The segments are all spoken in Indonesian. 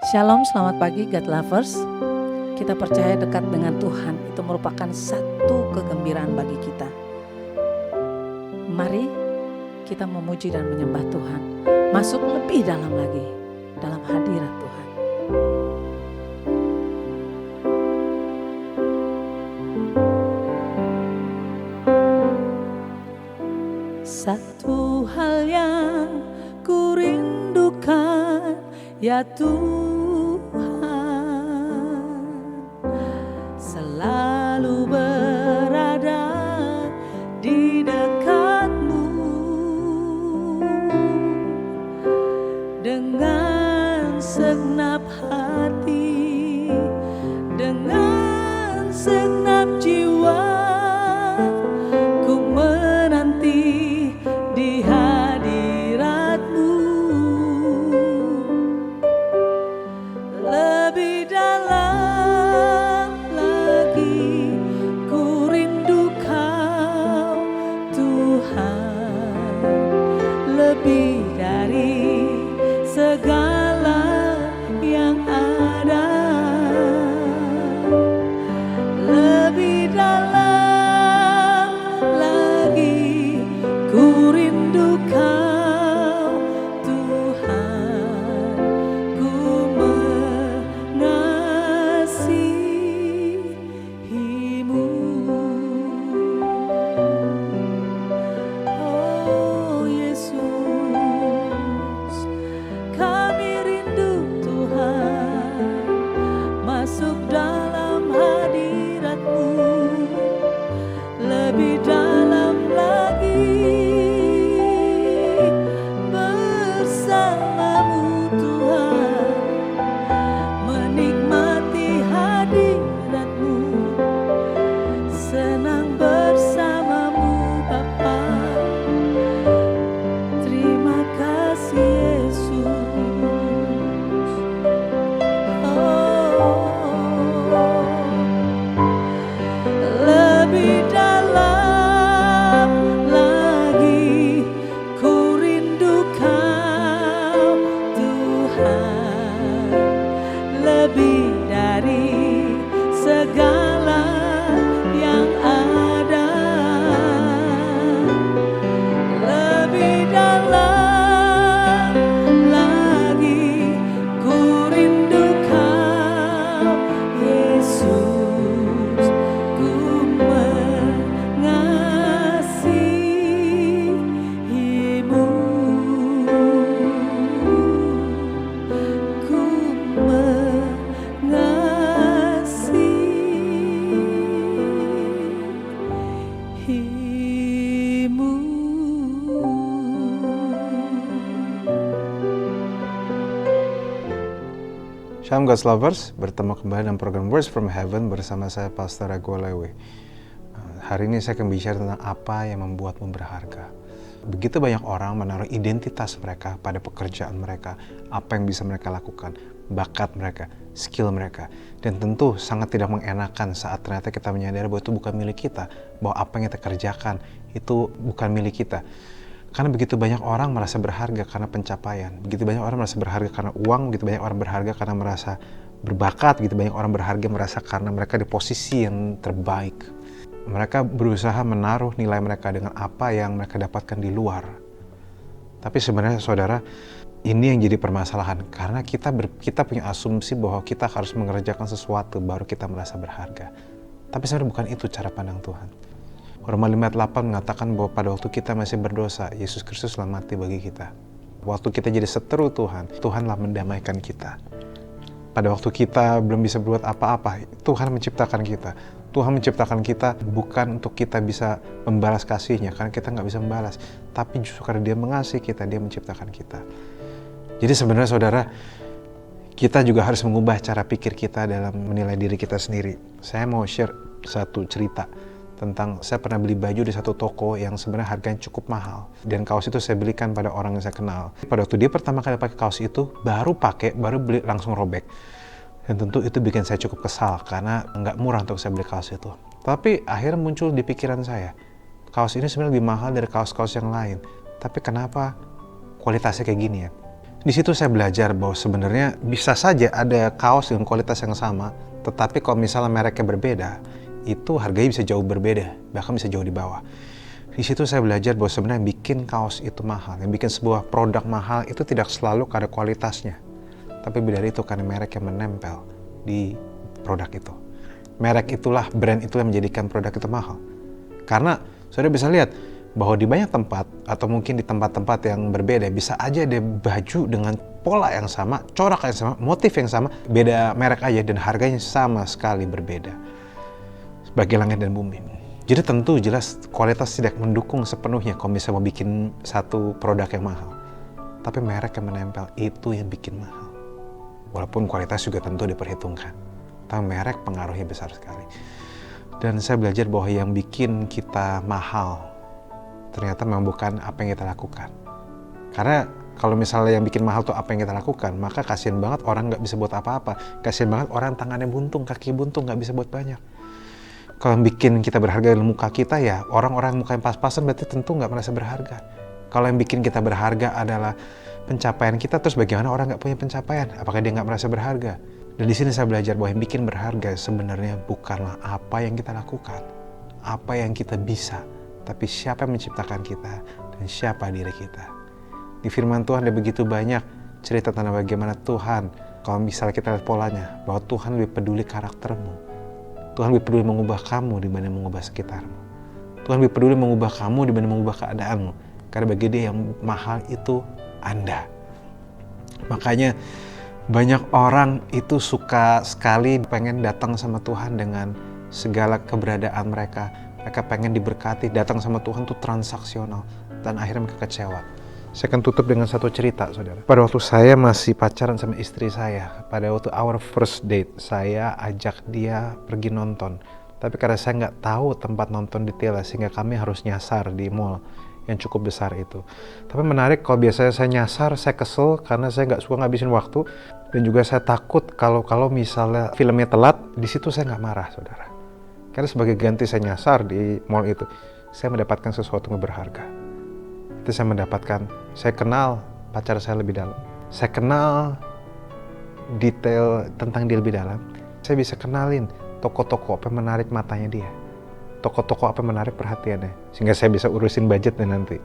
Shalom, selamat pagi God Lovers. Kita percaya dekat dengan Tuhan itu merupakan satu kegembiraan bagi kita. Mari kita memuji dan menyembah Tuhan. Masuk lebih dalam lagi dalam hadirat Tuhan. Satu hal yang ku rindukan, ya Tuhan, selalu berada di dekat-Mu dengan segenap hati, dengan segenap jiwa. Ku menanti di hadirat-Mu, lebih dalam lagi ku rindu Kau Tuhan, lebih dari segala yang ada, lebih dalam lagi ku rindu Kau Tuhan, ku mengasihi-Mu. Oh Yesus, kami rindu Tuhan, masuk dalam hadirat-Mu, lebih dalam lagi bersama-Mu Tuhan, menikmati hadirat-Mu, senang bersama-Mu Bapa. Terima kasih Yesus. Lebih dalam lagi ku rindu Kau Tuhan, lebih dari segala yang ada, lebih dalam lagi ku rindu Kau Yesus, ku mengasihi-Mu, ku mengasihi-Mu. Shalom God's Lovers, bertemu kembali dalam program Words from Heaven bersama saya Pastor Rago Lewe. Hari ini saya akan bicara tentang apa yang membuatmu berharga. Begitu banyak orang menaruh identitas mereka pada pekerjaan mereka, apa yang bisa mereka lakukan, bakat mereka, skill mereka. Dan tentu sangat tidak mengenakan saat ternyata kita menyadari bahwa itu bukan milik kita, bahwa apa yang kita kerjakan itu bukan milik kita. Karena begitu banyak orang merasa berharga karena pencapaian, begitu banyak orang merasa berharga karena uang, begitu banyak orang berharga karena merasa berbakat, begitu banyak orang berharga merasa karena mereka di posisi yang terbaik. Mereka berusaha menaruh nilai mereka dengan apa yang mereka dapatkan di luar. Tapi sebenarnya saudara, ini yang jadi permasalahan karena kita punya asumsi bahwa kita harus mengerjakan sesuatu baru kita merasa berharga. Tapi sebenarnya bukan itu cara pandang Tuhan. Roma 5:8 mengatakan bahwa pada waktu kita masih berdosa, Yesus Kristus telah mati bagi kita. Waktu kita jadi seteru Tuhan, Tuhanlah mendamaikan kita. Pada waktu kita belum bisa berbuat apa-apa, Tuhan menciptakan kita. Tuhan menciptakan kita bukan untuk kita bisa membalas kasih-Nya, karena kita nggak bisa membalas. Tapi justru karena Dia mengasihi kita, Dia menciptakan kita. Jadi sebenarnya saudara, kita juga harus mengubah cara pikir kita dalam menilai diri kita sendiri. Saya mau share satu cerita tentang saya pernah beli baju di satu toko yang sebenarnya harganya cukup mahal. Dan kaos itu saya belikan pada orang yang saya kenal. Pada waktu dia pertama kali pakai kaos itu, baru beli langsung robek. Dan tentu itu bikin saya cukup kesal karena nggak murah untuk saya beli kaos itu. Tapi akhirnya muncul di pikiran saya, kaos ini sebenarnya lebih mahal dari kaos-kaos yang lain. Tapi kenapa kualitasnya kayak gini ya? Di situ saya belajar bahwa sebenarnya bisa saja ada kaos dengan kualitas yang sama, tetapi kalau misalnya mereknya berbeda, itu harganya bisa jauh berbeda, bahkan bisa jauh di bawah. Di situ saya belajar bahwa sebenarnya yang bikin kaos itu mahal, yang bikin sebuah produk mahal itu tidak selalu karena kualitasnya, tapi lebih dari itu karena merek yang menempel di produk itu. Merek itulah, brand itulah yang menjadikan produk itu mahal. Karena saudara bisa lihat bahwa di banyak tempat atau mungkin di tempat-tempat yang berbeda bisa aja ada baju dengan pola yang sama, corak yang sama, motif yang sama, beda merek aja dan harganya sama sekali berbeda. Sebagai langit dan bumi. Jadi tentu jelas kualitas tidak mendukung sepenuhnya kalau misalnya mau bikin satu produk yang mahal. Tapi merek yang menempel itu yang bikin mahal. Walaupun kualitas juga tentu diperhitungkan. Tapi merek pengaruhnya besar sekali. Dan saya belajar bahwa yang bikin kita mahal ternyata memang bukan apa yang kita lakukan. Karena kalau misalnya yang bikin mahal tuh apa yang kita lakukan, maka kasihan banget orang nggak bisa buat apa-apa. Kasihan banget orang tangannya buntung, kaki buntung, nggak bisa buat banyak. Kalau yang bikin kita berharga dalam muka kita ya orang-orang muka yang pas-pasan berarti tentu nggak merasa berharga. Kalau yang bikin kita berharga adalah pencapaian kita, terus bagaimana orang nggak punya pencapaian? Apakah dia nggak merasa berharga? Dan di sini saya belajar bahwa yang bikin berharga sebenarnya bukanlah apa yang kita lakukan, apa yang kita bisa, tapi siapa yang menciptakan kita dan siapa diri kita. Di firman Tuhan ada begitu banyak cerita tentang bagaimana Tuhan, kalau misalnya kita lihat polanya, bahwa Tuhan lebih peduli karaktermu. Tuhan lebih peduli mengubah kamu dibanding mengubah sekitarmu. Tuhan lebih peduli mengubah kamu dibanding mengubah keadaanmu. Karena bagi dia yang mahal itu Anda. Makanya banyak orang itu suka sekali pengen datang sama Tuhan dengan segala keberadaan mereka. Mereka pengen diberkati, datang sama Tuhan itu transaksional. Dan akhirnya mereka kecewa. Saya akan tutup dengan satu cerita, saudara. Pada waktu saya masih pacaran sama istri saya, pada waktu our first date, saya ajak dia pergi nonton. Tapi karena saya nggak tahu tempat nonton detailnya, sehingga kami harus nyasar di mall yang cukup besar itu. Tapi menarik, kalau biasanya saya nyasar, saya kesel karena saya nggak suka ngabisin waktu. Dan juga saya takut kalau misalnya filmnya telat, di situ saya nggak marah, saudara. Karena sebagai ganti saya nyasar di mall itu, saya mendapatkan sesuatu yang berharga. Itu saya kenal pacar saya lebih dalam. Saya kenal detail tentang dia lebih dalam. Saya bisa kenalin toko-toko apa yang menarik matanya dia. Toko-toko apa yang menarik perhatiannya. Sehingga saya bisa urusin budgetnya nanti.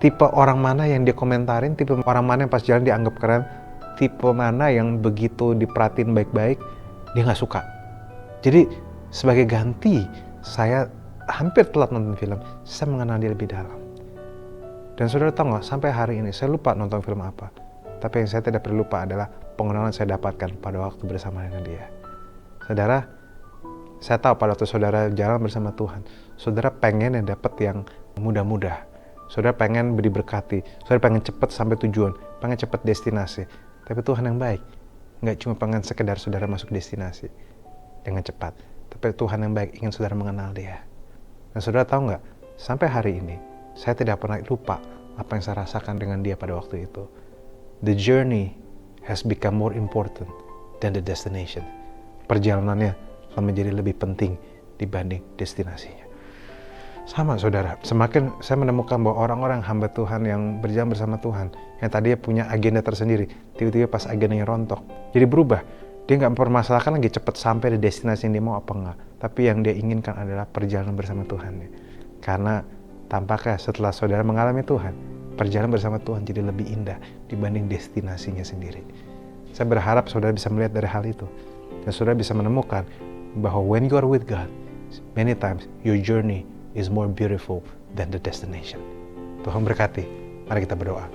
Tipe orang mana yang dia komentarin, tipe orang mana yang pas jalan dianggap keren, tipe mana yang begitu diperhatiin baik-baik, dia nggak suka. Jadi sebagai ganti, saya hampir telat nonton film, saya mengenal dia lebih dalam. Dan saudara tahu nggak, sampai hari ini saya lupa nonton film apa. Tapi yang saya tidak perlu lupa adalah pengenalan saya dapatkan pada waktu bersama dengan dia. Saudara, saya tahu pada waktu saudara jalan bersama Tuhan, saudara pengen yang dapat yang mudah-mudah. Saudara pengen diberkati, saudara pengen cepat sampai tujuan, pengen cepat destinasi. Tapi Tuhan yang baik, nggak cuma pengen sekedar saudara masuk destinasi dengan cepat. Tapi Tuhan yang baik ingin saudara mengenal dia. Dan saudara tahu nggak, sampai hari ini, saya tidak pernah lupa apa yang saya rasakan dengan dia pada waktu itu. The journey has become more important than the destination. Perjalanannya telah menjadi lebih penting dibanding destinasinya. Sama saudara, semakin saya menemukan bahwa orang-orang hamba Tuhan yang berjalan bersama Tuhan, yang tadinya punya agenda tersendiri, tiba-tiba pas agendanya rontok, jadi berubah. Dia nggak mempermasalahkan lagi cepat sampai di destinasi yang dia mau apa enggak. Tapi yang dia inginkan adalah perjalanan bersama Tuhan. Karena tampaknya setelah saudara mengalami Tuhan, perjalanan bersama Tuhan jadi lebih indah dibanding destinasinya sendiri. Saya berharap saudara bisa melihat dari hal itu. Dan saudara bisa menemukan bahwa when you are with God, many times your journey is more beautiful than the destination. Tuhan berkati. Mari kita berdoa.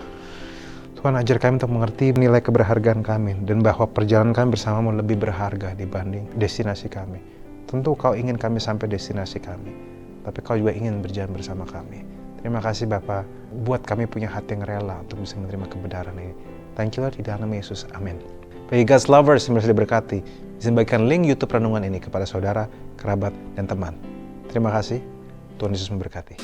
Tuhan ajar kami untuk mengerti nilai keberhargaan kami dan bahwa perjalanan kami bersamamu lebih berharga dibanding destinasi kami. Tentu Kau ingin kami sampai destinasi kami, tapi Kau juga ingin berjalan bersama kami. Terima kasih Bapa, buat kami punya hati yang rela untuk bisa menerima kebenaran ini. Thank you Lord, di dalam nama Yesus. Amin. Bagi God's lovers yang merasa diberkati, izin bagikan link YouTube renungan ini kepada saudara, kerabat, dan teman. Terima kasih. Tuhan Yesus memberkati.